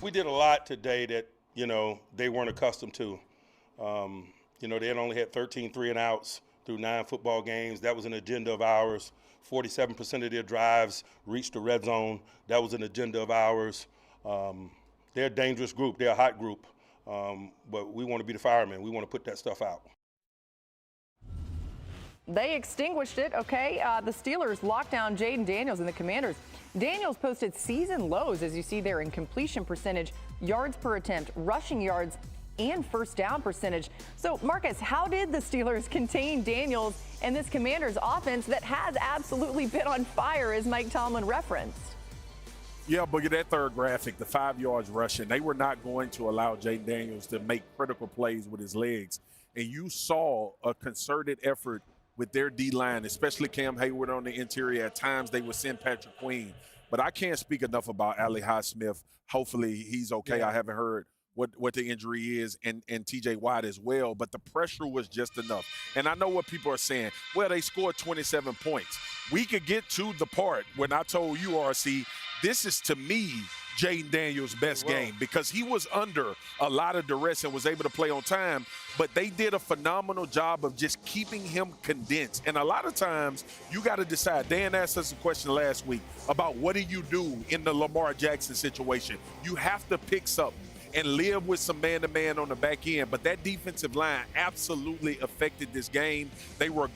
We did a lot today that, they weren't accustomed to. They had only had 13 3 and outs through 9 football games. That was an agenda of ours. 47% of their drives reached the red zone. That was an agenda of ours. They're a dangerous group. They're a hot group. But we want to be the firemen. We want to put that stuff out. They extinguished it, okay? The Steelers locked down Jayden Daniels and the Commanders. Daniels posted season lows, as you see there, in completion percentage, yards per attempt, rushing yards, and first down percentage. So, Marcus, how did the Steelers contain Daniels and this Commanders offense that has absolutely been on fire, as Mike Tomlin referenced? Yeah, but that third graphic, the 5 yards rushing, they were not going to allow Jayden Daniels to make critical plays with his legs. And you saw a concerted effort with their D-line, especially Cam Hayward on the interior. At times, they would send Patrick Queen. But I can't speak enough about Ali Highsmith. Hopefully, he's okay. Yeah. I haven't heard what the injury is, and TJ Watt as well. But the pressure was just enough. And I know what people are saying. Well, they scored 27 points. We could get to the part when I told you, RC, this is, to me, Jayden Daniels' best game, because he was under a lot of duress and was able to play on time, but they did a phenomenal job of just keeping him condensed. And a lot of times you got to decide. Dan asked us a question last week about what do you do in the Lamar Jackson situation. You have to pick something and live with some man-to-man on the back end. But that defensive line absolutely affected this game. They were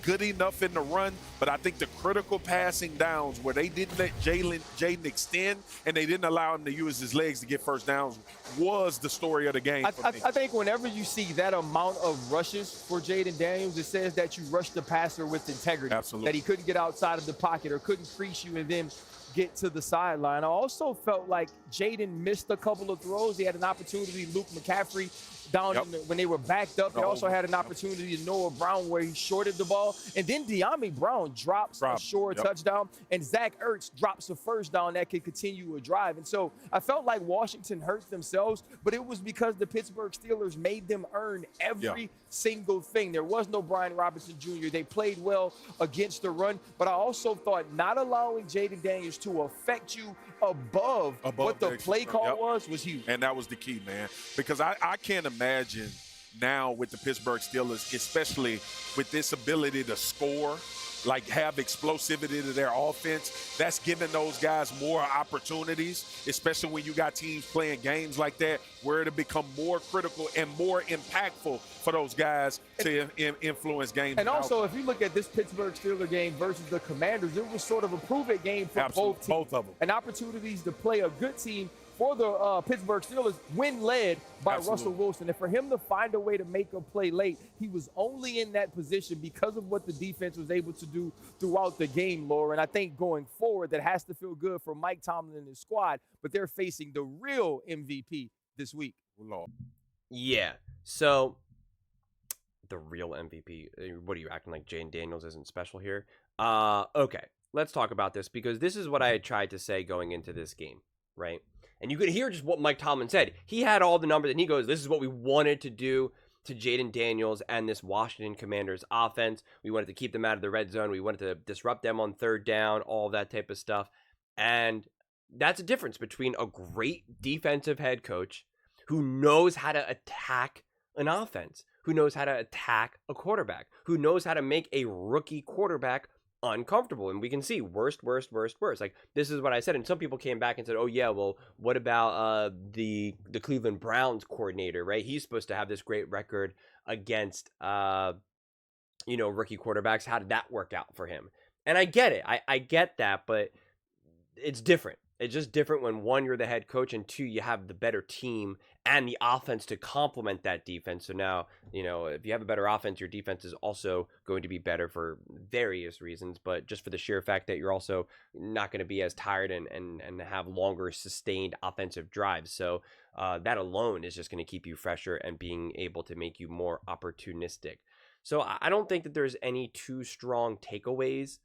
good enough in the run, but I think the critical passing downs where they didn't let Jayden extend and they didn't allow him to use his legs to get first downs was the story of the game. I think whenever you see that amount of rushes for Jayden Daniels, it says that you rushed the passer with integrity. Absolutely. That he couldn't get outside of the pocket or couldn't crease you and then get to the sideline. I also felt like Jayden missed a couple of throws. He had an opportunity, Luke McCaffrey, down when they were backed up. He also had an opportunity to Noah Brown where he shorted the ball. And then De'Ami Brown drops a short touchdown, and Zach Ertz drops a first down that could continue a drive. And so I felt like Washington hurt themselves, but it was because the Pittsburgh Steelers made them earn every single thing. There was no Brian Robinson Jr. They played well against the run, but I also thought not allowing Jayden Daniels to affect you above what the play call was huge. And that was the key, man, because I can't imagine now with the Pittsburgh Steelers, especially with this ability to score, like have explosivity to their offense, that's giving those guys more opportunities, especially when you got teams playing games like that where it'll become more critical and more impactful for those guys to influence games. And also, if you look at this Pittsburgh Steelers game versus the Commanders, it was sort of a prove-it game for both teams. Both of them. And opportunities to play a good team for the Pittsburgh Steelers when led by Russell Wilson. And for him to find a way to make a play late, he was only in that position because of what the defense was able to do throughout the game, Laura. And I think going forward, that has to feel good for Mike Tomlin and his squad, but they're facing the real MVP this week. Yeah, so the real MVP. What are you acting like Jayden Daniels isn't special here? Okay, let's talk about this, because this is what I had tried to say going into this game, right? And you could hear just what Mike Tomlin said. He had all the numbers, and he goes, this is what we wanted to do to Jayden Daniels and this Washington Commanders offense. We wanted to keep them out of the red zone. We wanted to disrupt them on third down, all that type of stuff. And that's a difference between a great defensive head coach who knows how to attack an offense, who knows how to attack a quarterback, who knows how to make a rookie quarterback uncomfortable. And we can see worst. Like, this is what I said. And some people came back and said, oh yeah, well, what about the Cleveland Browns coordinator, right? He's supposed to have this great record against rookie quarterbacks. How did that work out for him? And I get it. I get that, but it's different. It's just different when, one, you're the head coach, and two, you have the better team and the offense to complement that defense. So now, if you have a better offense, your defense is also going to be better for various reasons, but just for the sheer fact that you're also not going to be as tired and have longer sustained offensive drives. So that alone is just going to keep you fresher and being able to make you more opportunistic. So I don't think that there's any too strong takeaways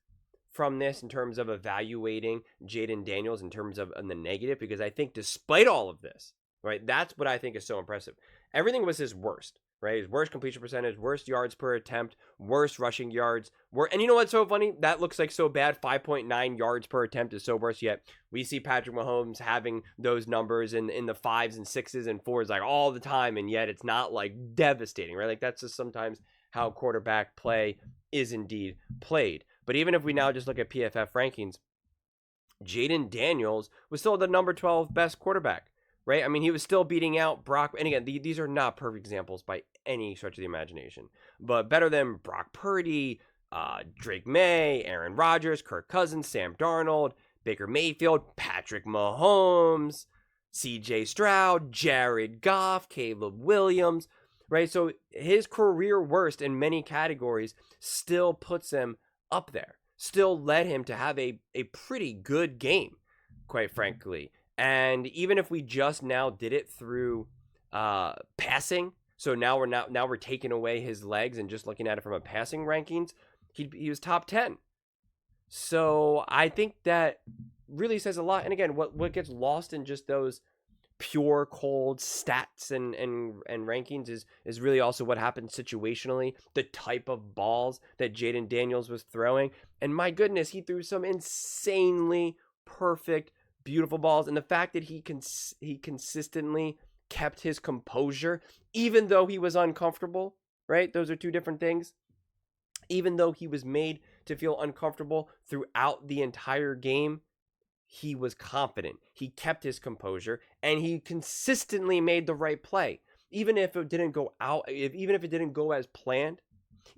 from this in terms of evaluating Jayden Daniels in terms of the negative, because I think despite all of this, right, that's what I think is so impressive. Everything was his worst, right? His worst completion percentage, worst yards per attempt, worst rushing yards. And you know what's so funny? That looks like so bad. 5.9 yards per attempt is so worse, yet we see Patrick Mahomes having those numbers in the 5s and 6s and 4s like all the time, and yet it's not like devastating, right? Like that's just sometimes how quarterback play is indeed played. But even if we now just look at PFF rankings, Jayden Daniels was still the number 12 best quarterback, right? I mean, he was still beating out Brock. And again, these are not perfect examples by any stretch of the imagination, but better than Brock Purdy, Drake May, Aaron Rodgers, Kirk Cousins, Sam Darnold, Baker Mayfield, Patrick Mahomes, CJ Stroud, Jared Goff, Caleb Williams, right? So his career worst in many categories still puts him up there, still led him to have a pretty good game, quite frankly. And even if we just now did it through passing, so now we're taking away his legs and just looking at it from a passing rankings, he was top 10. So I think that really says a lot. And again, what gets lost in just those pure cold stats and rankings is really also what happened situationally, the type of balls that Jayden Daniels was throwing. And my goodness, he threw some insanely perfect, beautiful balls. And the fact that he consistently kept his composure, even though he was uncomfortable, right? Those are two different things. Even though he was made to feel uncomfortable throughout the entire game, he was confident. He kept his composure, and he consistently made the right play. Even if it didn't go out, even if it didn't go as planned,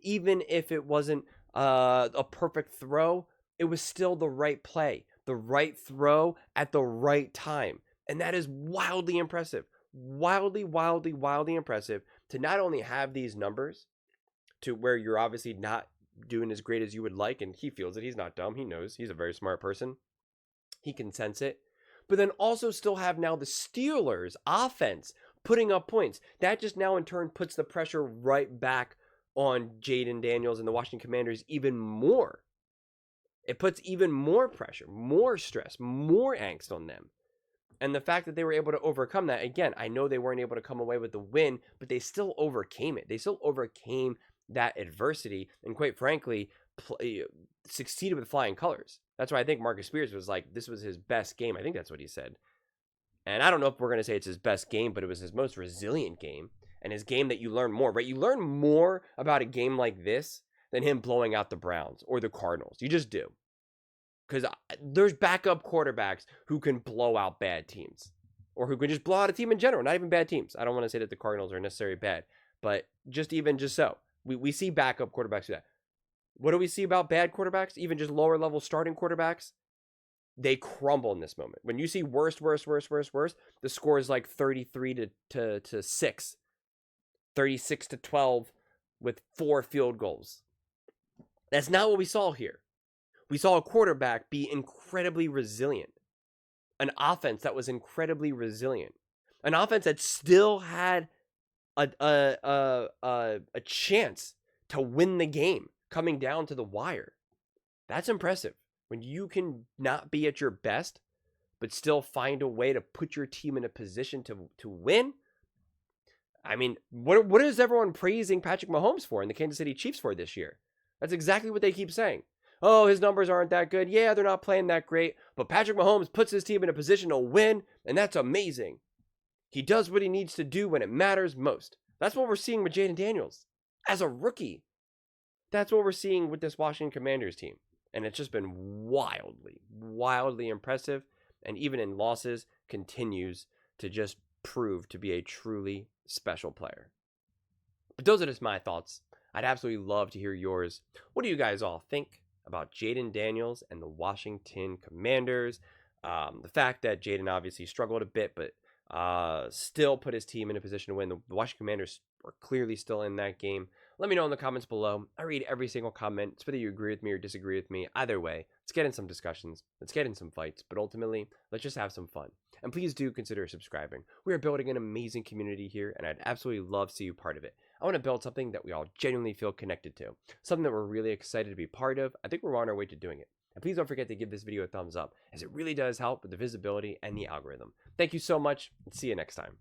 even if it wasn't a perfect throw, it was still the right play, the right throw at the right time. And that is wildly impressive. Wildly, wildly, wildly impressive to not only have these numbers to where you're obviously not doing as great as you would like, and he feels it. He's not dumb. He knows. He's a very smart person. He can sense it. But then also still have now the Steelers offense putting up points. That just now in turn puts the pressure right back on Jayden Daniels and the Washington Commanders even more. It puts even more pressure, more stress, more angst on them. And the fact that they were able to overcome that, again, I know they weren't able to come away with the win, but they still overcame it. They still overcame that adversity and, quite frankly, succeeded with flying colors. That's why I think Marcus Spears was like, this was his best game. I think that's what he said. And I don't know if we're going to say it's his best game, but it was his most resilient game and his game that you learn more, right? You learn more about a game like this than him blowing out the Browns or the Cardinals. You just do. Because there's backup quarterbacks who can blow out bad teams or who can just blow out a team in general, not even bad teams. I don't want to say that the Cardinals are necessarily bad, but just so. We see backup quarterbacks do that. What do we see about bad quarterbacks? Even just lower level starting quarterbacks? They crumble in this moment. When you see worst, the score is like 33 to 6, 36 to 12 with 4 field goals. That's not what we saw here. We saw a quarterback be incredibly resilient. An offense that was incredibly resilient. An offense that still had a chance to win the game coming down to the wire. That's impressive. When you can not be at your best, but still find a way to put your team in a position to win. I mean, what is everyone praising Patrick Mahomes for and the Kansas City Chiefs for this year? That's exactly what they keep saying. Oh, his numbers aren't that good. Yeah, they're not playing that great. But Patrick Mahomes puts his team in a position to win, and that's amazing. He does what he needs to do when it matters most. That's what we're seeing with Jayden Daniels as a rookie. That's what we're seeing with this Washington Commanders team. And it's just been wildly, wildly impressive. And even in losses, continues to just prove to be a truly special player. But those are just my thoughts. I'd absolutely love to hear yours. What do you guys all think about Jayden Daniels and the Washington Commanders? The fact that Jayden obviously struggled a bit, but still put his team in a position to win. The Washington Commanders are clearly still in that game. Let me know in the comments below. I read every single comment. It's whether you agree with me or disagree with me. Either way, let's get in some discussions. Let's get in some fights. But ultimately, let's just have some fun. And please do consider subscribing. We are building an amazing community here, and I'd absolutely love to see you part of it. I want to build something that we all genuinely feel connected to. Something that we're really excited to be part of. I think we're on our way to doing it. And please don't forget to give this video a thumbs up, as it really does help with the visibility and the algorithm. Thank you so much, and see you next time.